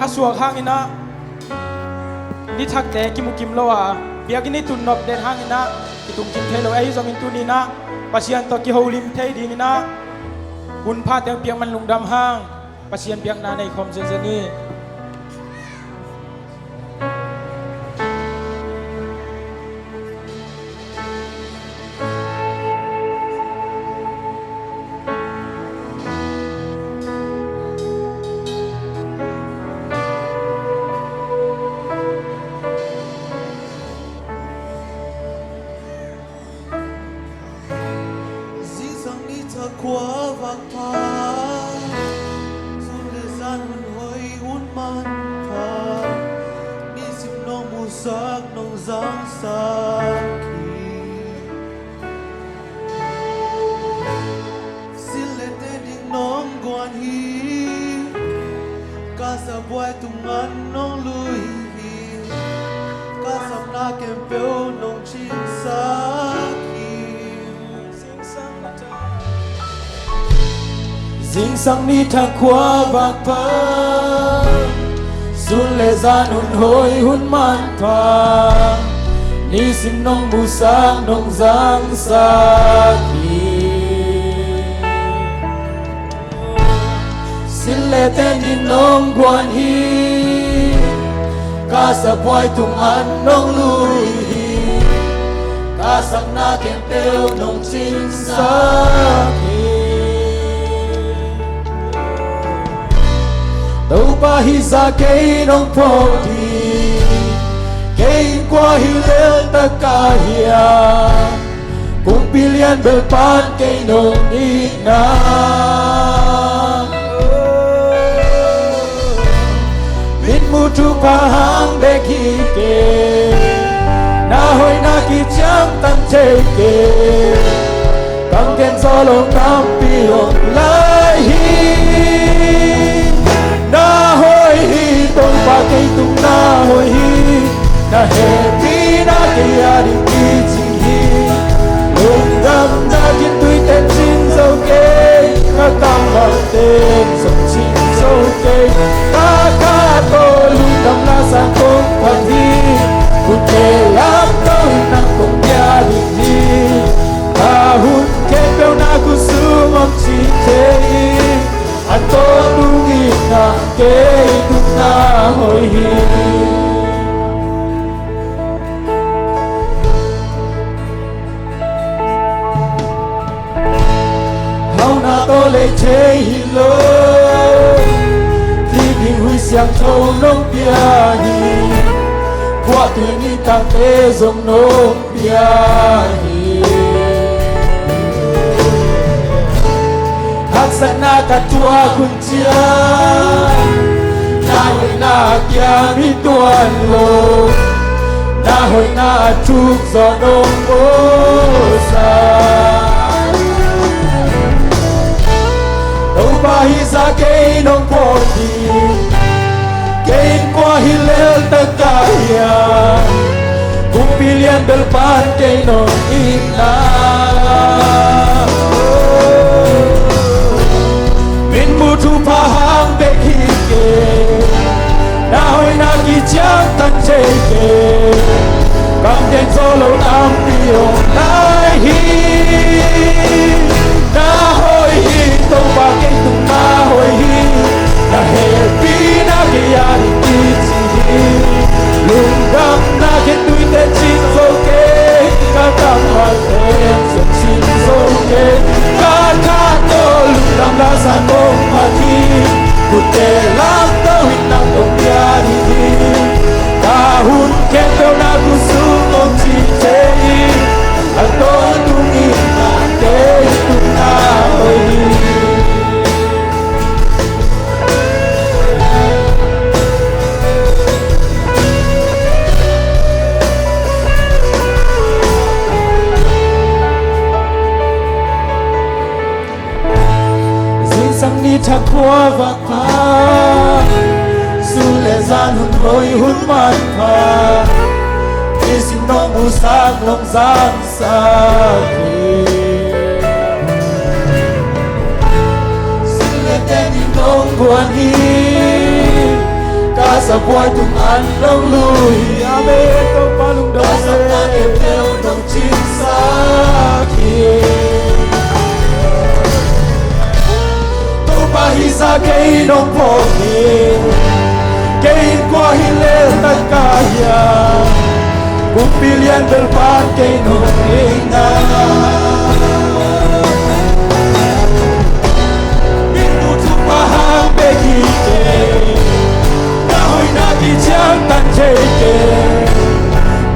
aswak hangina ni thakte kimukim lowa biagini tunnop den hangina kitung kim thelo ai zong in tunina pasian to ki holim thei dingina hun pha teng piang man lungdam hang pasian piang na nei khom zengi qua vạc pha dù lệ gian hồn hơi hôn man pha đi dịp nông mù sắc nông giang xa kỳ xin lệ tên đình nông quan hi ca sa boy tung ăn nông lui hi ca sa na kem peo nông chinh xa Dinh sang ni thang qua vạc pa Sun lệ gian hồn hôi hun man pa Ni sim nông bu sang nông giang sa kỳ Xin lệ tên đi nông quan hi Ca sa boy tung ăn nông lui hi Ca sa na kem teo nông chinh sa kỳ đâu ba hi ra cây nông phô đi cây qua hi lên tất cả hiền cùng pi liên bờ pan cây nông đi na biết mu chu pa hang để khi kê na hoi na ki chang tan chơi kê căng ken gió lồng nam pi hồng lai hi na hoi hi tông pa cây tung na hoi hi na he pi na cây a đi pi chi hi lung đam na kiến tui tên chín dâu kê na cam vào tên sông chín dâu kê ta tô lung đam na sang công phan hi hun kê lam tô nang công ya đi hi ta hun kê beo na ku su mong chi thế anh tôi đúng nghĩ na kê đúng na hồi hi hao na tôi lấy chế hi lô thì bình huy xiang thâu nông bia hi qua tuyến đi càng tê dòng nông bia hi sana katua kuncia na hoi na kia mi tuan lo na hoi na chuk gió đông bố sa đâu ba hi ra cây nông phô đi cây qua hi lên tất cả hiền cùng pi liên bel pan cây nông in na tu pa hang be khi ke na hoi na ki chang tan che ke kam den so lo nam pi o lai hi na hoi hi to pa ke tu na hoi hi na he pi na ke ya di ti chi lung gam na ke tu te chin so ke ka kam ma te so chin so ke ka to lung gam la sa ko Kute lang tawin ng kumpyari Kahun kendo na gusto mong chichei Ang totungin natin itong nahoy sang ni thak qua vạc pa su lệ gian hồn hôi hun man pa đi xin nông bu sang lòng giang xa kỳ xin lệ tên đi nông quan hi sa buhay tung anong luhi Amen Tong palong daw Kasap na kebel nung chinsa Pahisa kay nong pogi Kay kwa hilel nagkaya Kung pilyan belpan kay nong ina Minuto pahang begite Nahoy nakijang tanjeke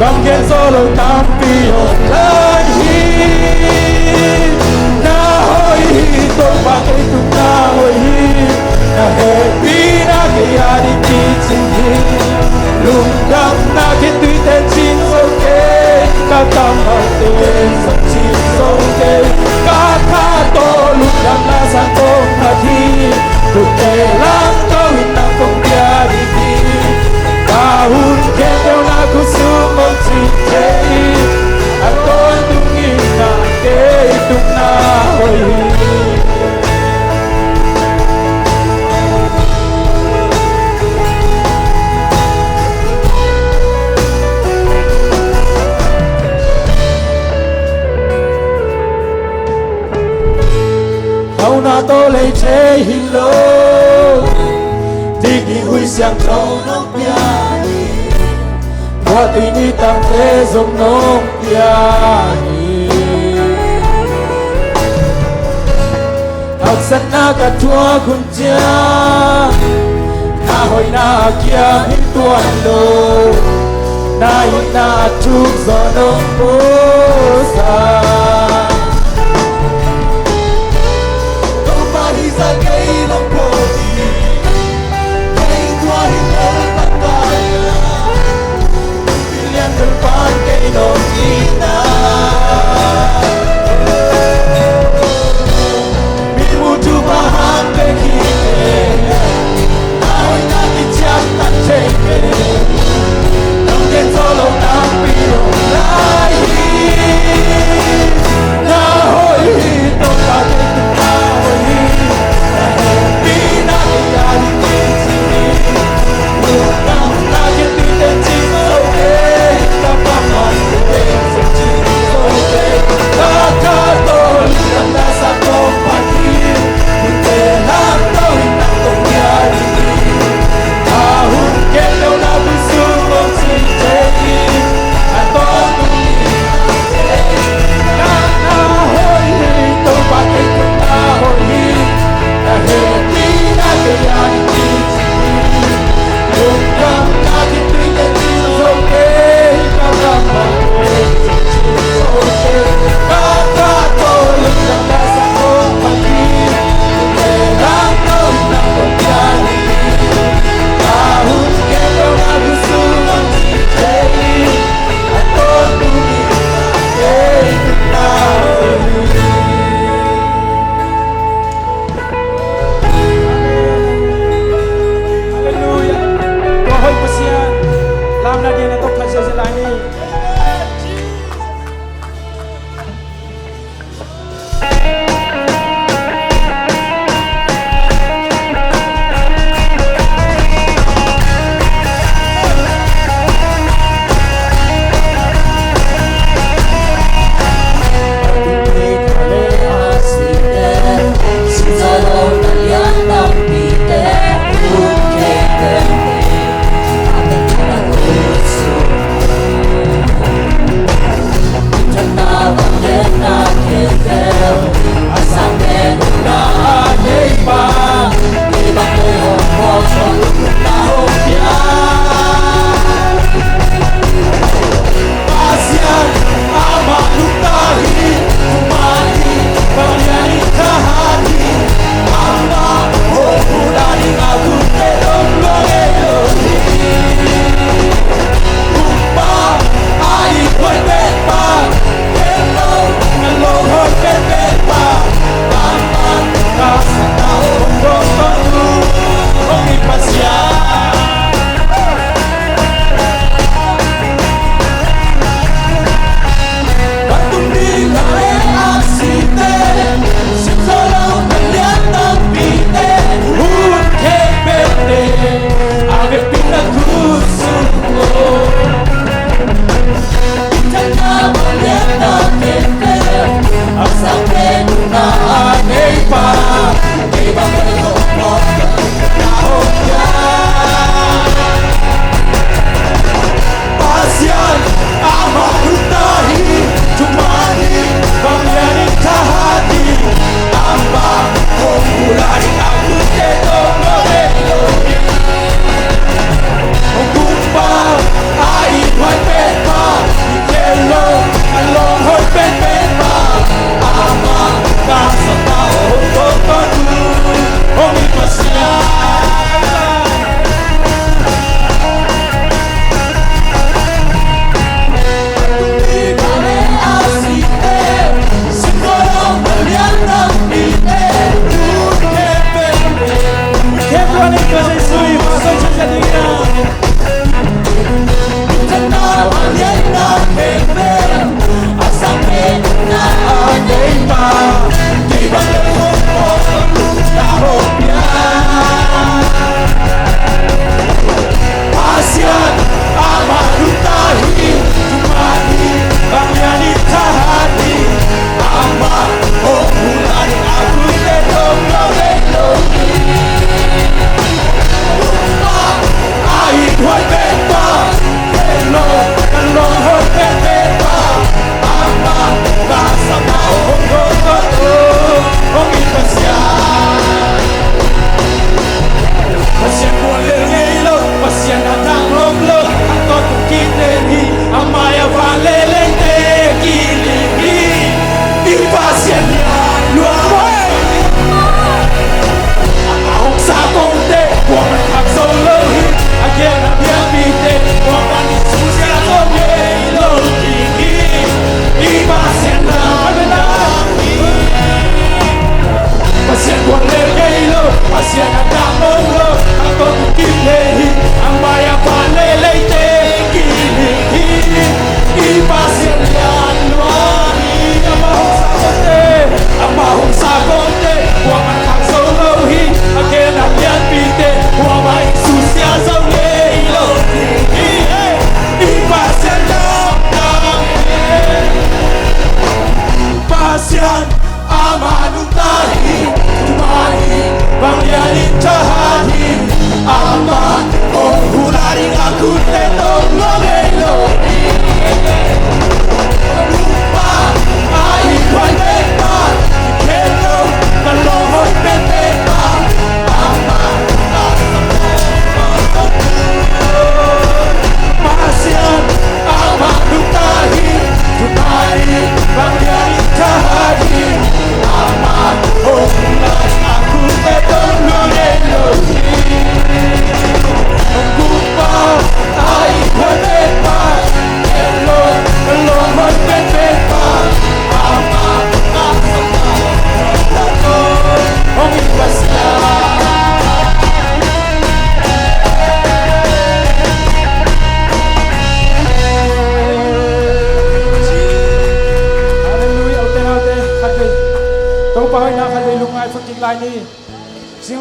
Kamgen solo tampiyon lagi Nahoy hitong bakit nahoy Nahepi na kaya di kichindi Lungdam na kito'y tenchin soke Kakamatin sa chin soke Kakato lungdam na sa kong hati Kutelang gawin ng kong biyariti Kahun ketaw na kusumong chintay At ko'y tungin na kitong nahoy Hầu na tô lấy chế hình lô Thì kỳ huy sang trâu nông bia Qua tùy ni tam thế giống nông bia Học sẵn na cả chua khun chia Na hồi na kia hình tuan lô Na hình na chúc gió nông bố xa Sa kay nung pogi Kay kwa hilel nagkaya Pilyan belpan kay nung ina Minuto pahang begite Nahoy nakijang tanjeke Kamgen solo tampiyong lahi Nahoy hitong bakit nahoy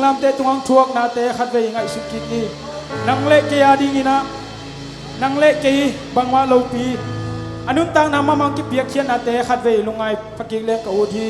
lam te tuang thuak na te khat ve ngai su kit ni nang le ke ya ding ina nang le ke bangwa lo pi anun tang na mamang ki piak khian na te khat ve lungai phakik le ka u thi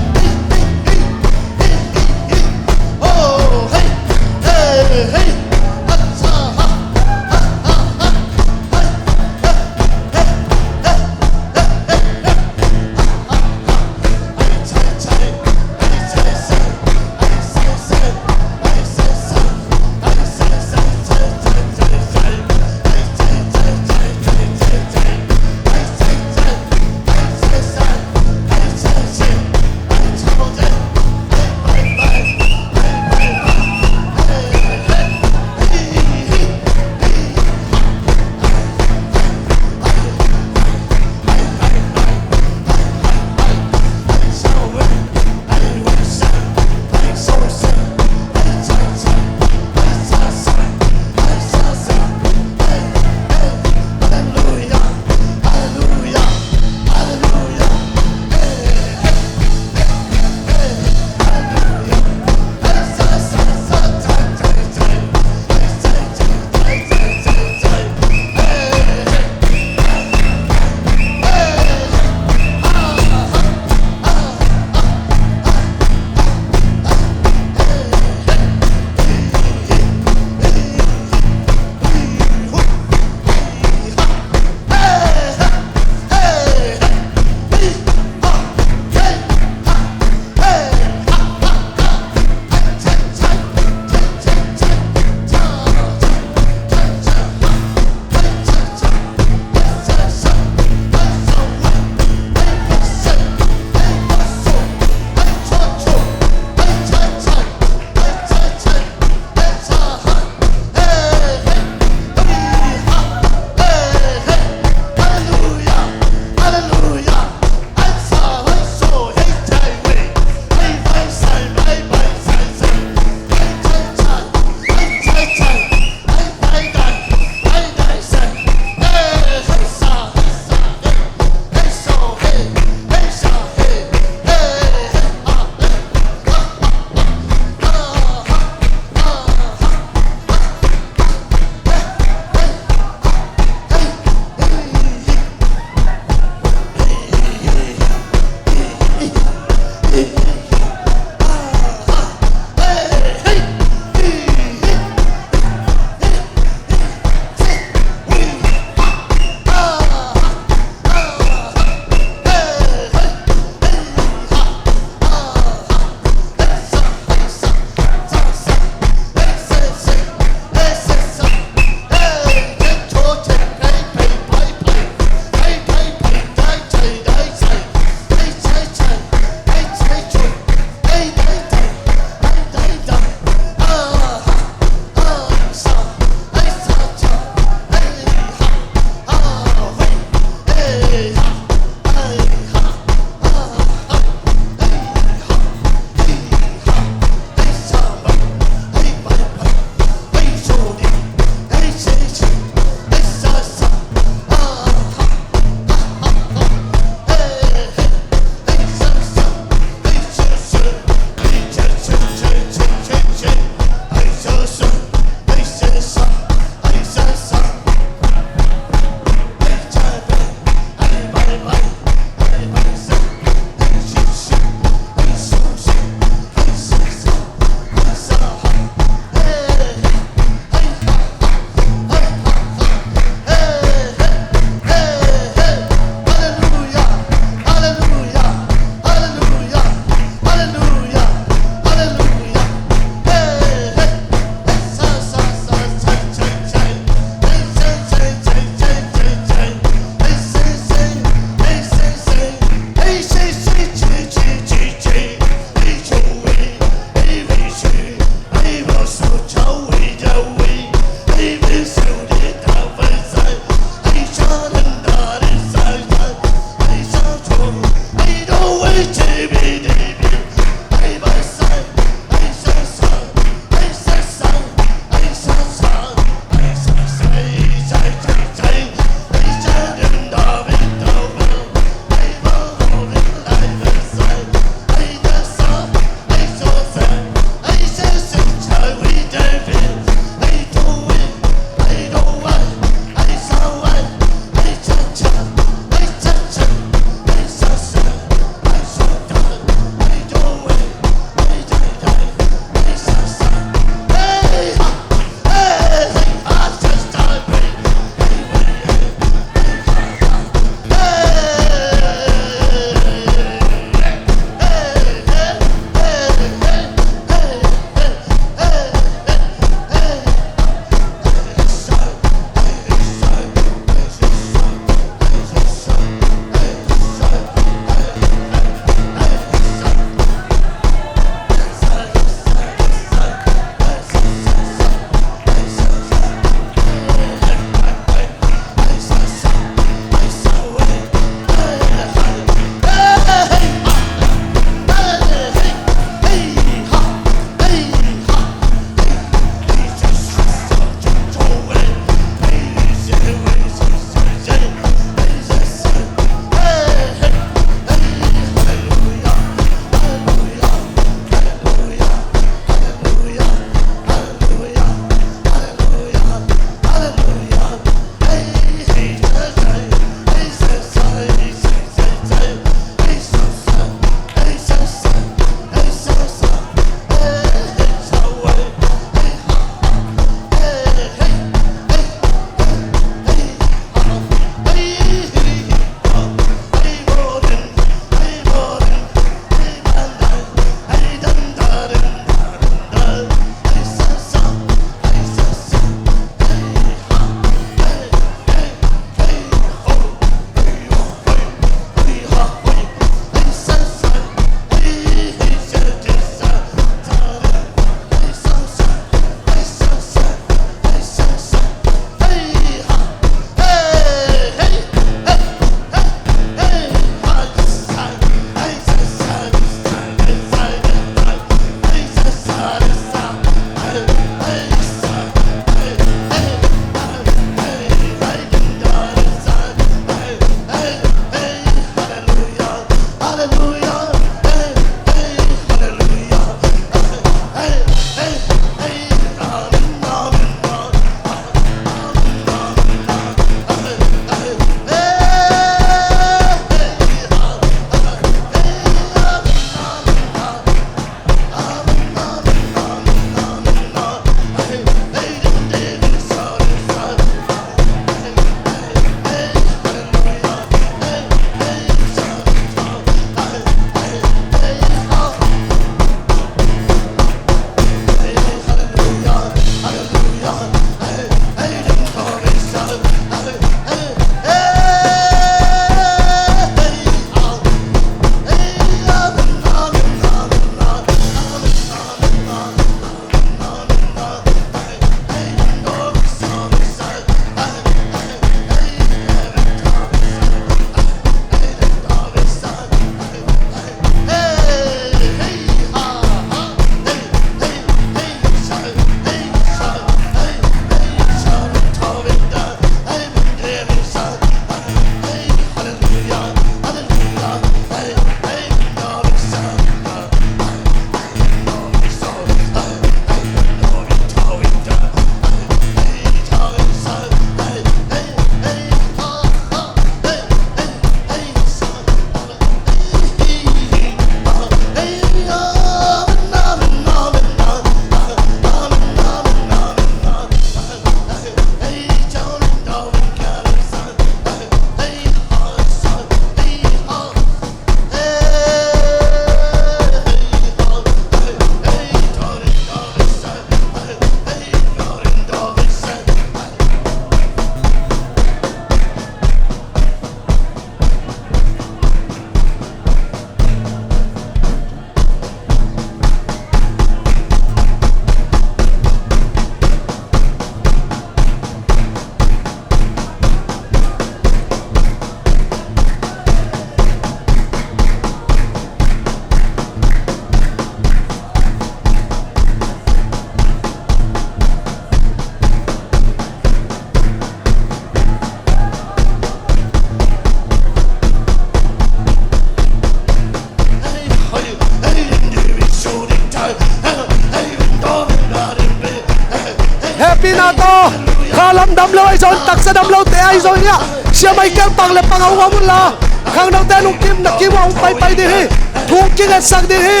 Binato Khalam đâm lâu ai rồi tắc sẽ đâm lâu té ai rồi nhá Xia Michael bằng lệ bằng ông muốn là khang đầu tên ông kim nặc kim ông bay đi hi thung kia hết sang đi hi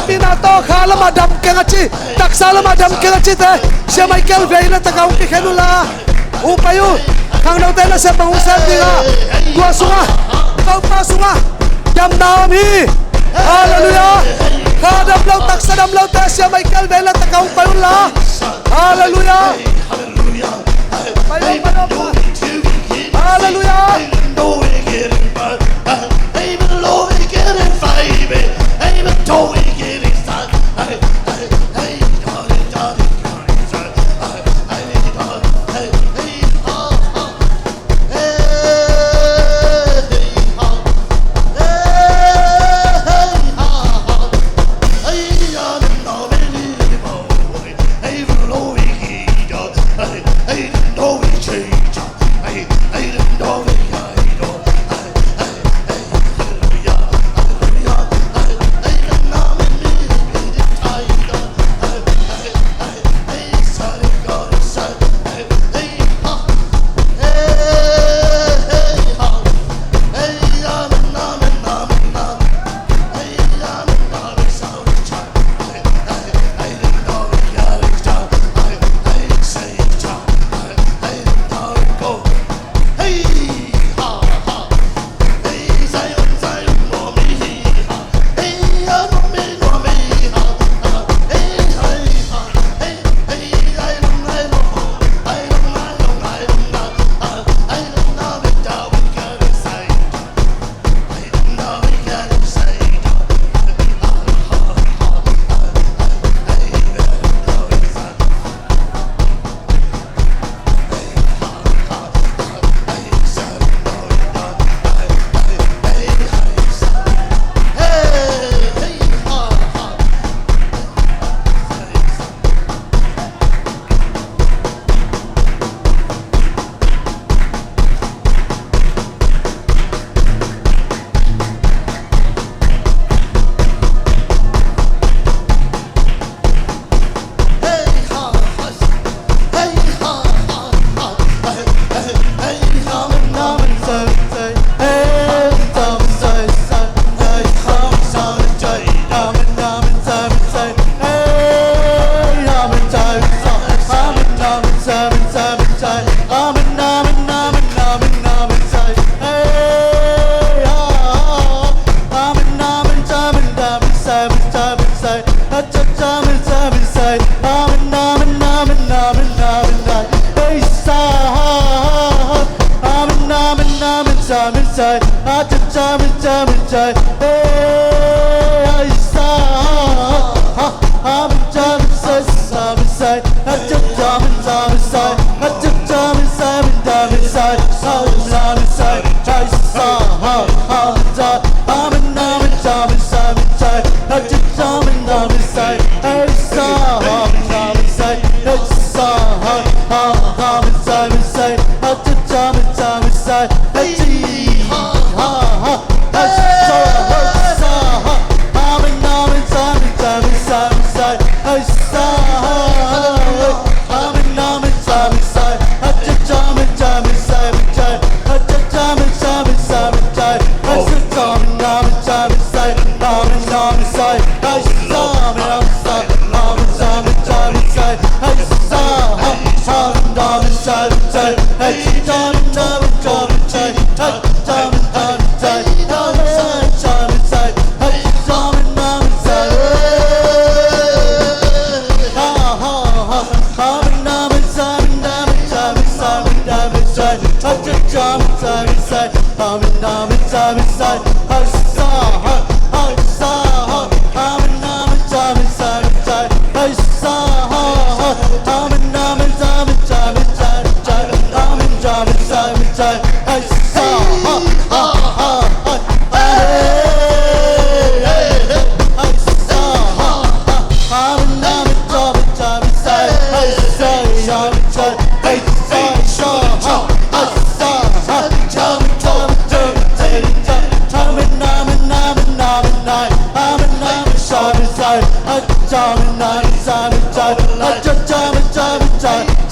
Binato Khalam mà đâm kia chi tắc sa mà đâm kia chi thế Xia Michael về là tắc ông kia khen là ông bay u khang đầu tên là sẽ bằng ông xem đi ha tua sunga kau pa sunga jam nam hi Hallelujah kha đâm lâu tắc sa đâm lâu té Xia Michael về là tắc ông bay là Hallelujah Hallelujah Time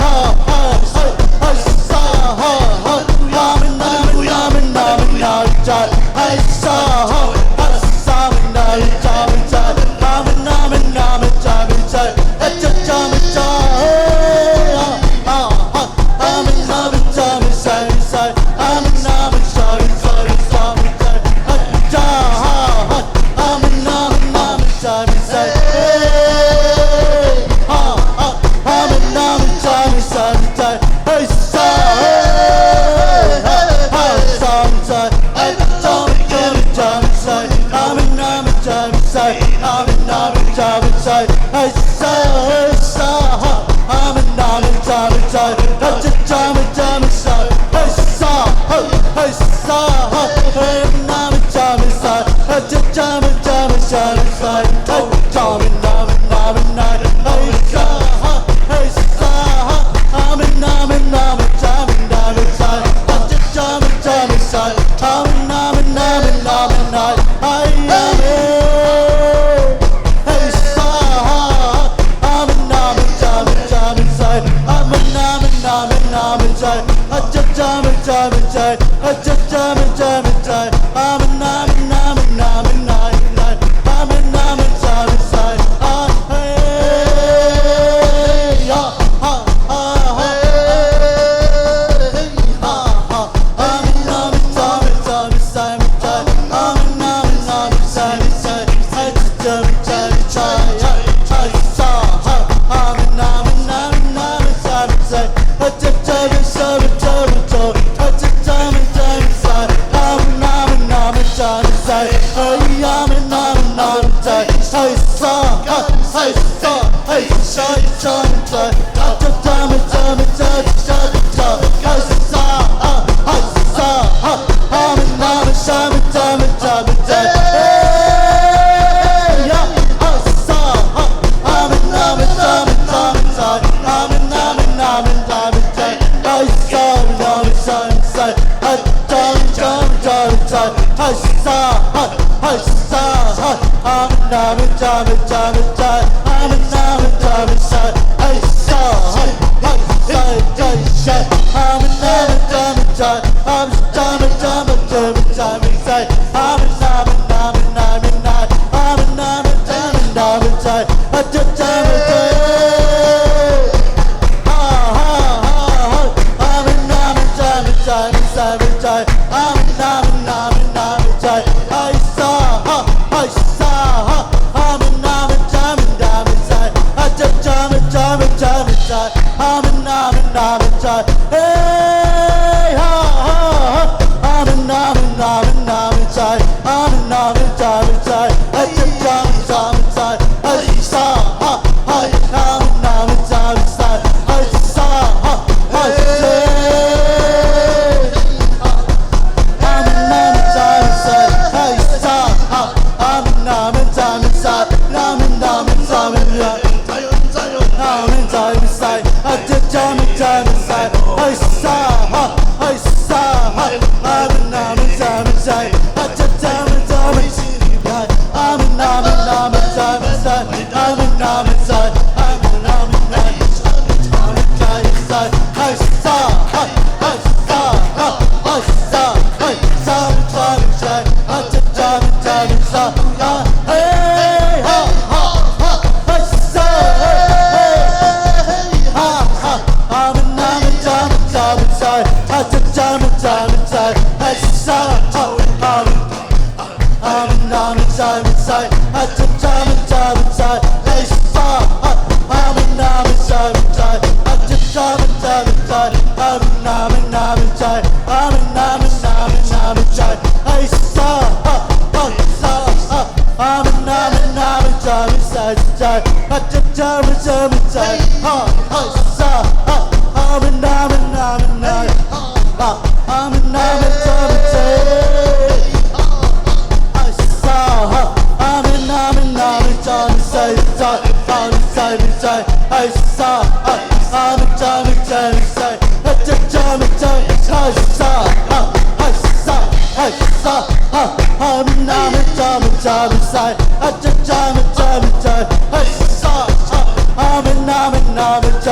I'm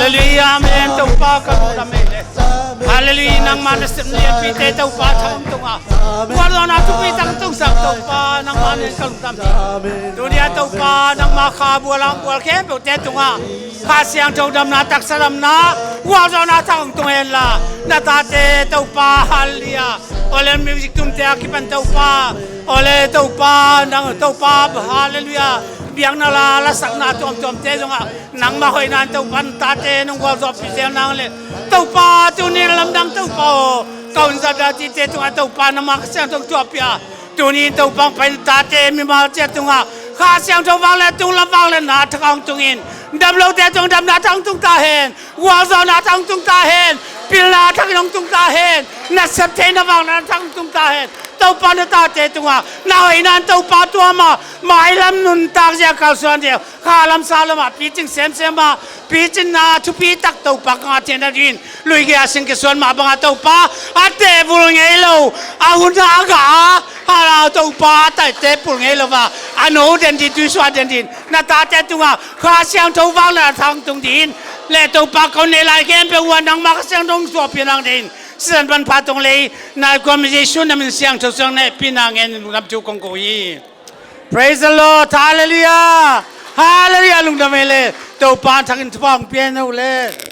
Hallelujah, amen. Taupa ka luda mele. Hallelujah, nang manasip niya pite taupa thang tunga. Wala na tupitang tusang taupa nang manin kaludam. Dunia taupa nang makabualang bual kempo te tunga. Kasyang taudam na taksalam na. Wala na thang tungen la. Natate taupa halia. Ole music tumte akipan taupa. Ole taupa nang taupa hallelujah. Biang nala lasak na tom te zonga nang mahoy na tau pan tate nung wal zo pisel nang le tau pa tu ni lam dang tau pa kaun za da ti te tu tau pa na mak sang tong topia tu ni tau pang pen tate mi ma che tu nga kha sang tau wang le tu la wang le na thang tung in dam lo te tung dam na thang tung ta hen wal zo na thang tung ta hen pil na thang nong tung ta hen na sap te na wang na thang tung ta hen tau pa na ta te tunga na hoi nan tau pa tua ma mai lam nun tak ja kal suan de kha lam sa lam pi ching sem sem ma pi chin na chu pi tak tau pa ka te na rin lui ge asing ke suan ma banga tau pa ate bul ngei lo a hun na ga ha la tau pa ta te pul ngei lo wa ano den di tu swa den din na ta te tunga kha siang tau wang la thang tung din le tau pa ko ne lai kem pe wan nang ma ka siang dong so pi nang din Sen ban patong lei na conversation na min siang chosang na pinangen ngam chu kong ko yi. Praise the Lord, hallelujah, hallelujah lung damele to pa thangin thpang pian no le.